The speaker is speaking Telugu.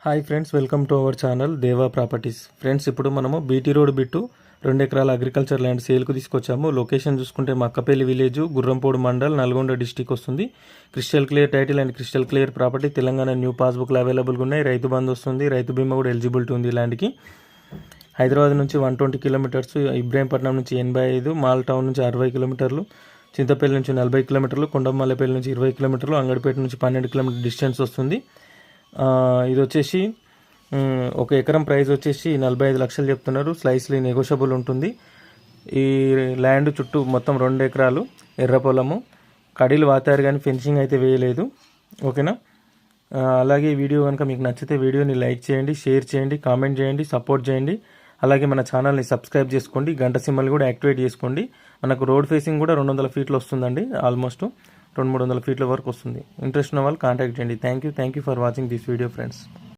Hi friends, welcome to our channel దేవా ప్రాపర్టీస్. ఫ్రెండ్స్, ఇప్పుడు మనము బీటీ రోడ్ బిట్టు 2 ఎకరాల అగ్రికల్చర్ ల్యాండ్ సేల్కు తీసుకొచ్చాము. లొకేషన్ చూసుకుంటే మక్కపల్లి విలేజ్, గుర్రంపోడు మండల్, నల్గొండ డిస్టిక్ వస్తుంది. Crystal clear title and crystal clear property. Telangana new పాస్బుక్లు అవైలబుల్గా ఉన్నాయి. రైతు బంధు వస్తుంది. రైతు బీమా కూడా ఎలిజిబిలిటీ ఉంది ల్యాండ్కి. హైదరాబాద్ నుంచి 120 కిలోమీటర్స్, ఇబ్రాహీంపట్నం నుంచి 85, మాల్ టౌన్ నుంచి 60 కిలోమీటర్లు, చింతపల్లి నుంచి 40 కిలోమీటర్లు, కొండమల్లపల్లి నుంచి 20 కిలోమీటర్లు, అంగడిపేట నుంచి 12 కిలోమీటర్ డిస్టెన్స్ వస్తుంది. ఇది వచ్చేసి 1 ఎకరం ప్రైస్ వచ్చేసి 45 లక్షలు చెప్తున్నారు. స్లైస్లీ నెగోషియబుల్ ఉంటుంది. ఈ ల్యాండ్ చుట్టూ మొత్తం 2 ఎకరాలు ఎర్ర పొలము. కడీలు వాతారు కానీ ఫెన్సింగ్ అయితే వేయలేదు. ఓకేనా? అలాగే ఈ వీడియో కనుక మీకు నచ్చితే వీడియోని లైక్ చేయండి, షేర్ చేయండి, కామెంట్ చేయండి, సపోర్ట్ చేయండి. అలాగే మన ఛానల్ని సబ్స్క్రైబ్ చేసుకోండి. గంట సింబల్ కూడా యాక్టివేట్ చేసుకోండి. మనకు రోడ్ ఫేసింగ్ కూడా 200 ఫీట్లు వస్తుందండి. ఆల్మోస్ట్ 200-300 ఫీట్ల వరకు వస్తుంది. ఇంట్రెస్ట్ ఉన్న వాళ్ళు కాంటాక్ట్ చేయండి. Thank you for watching this video friends.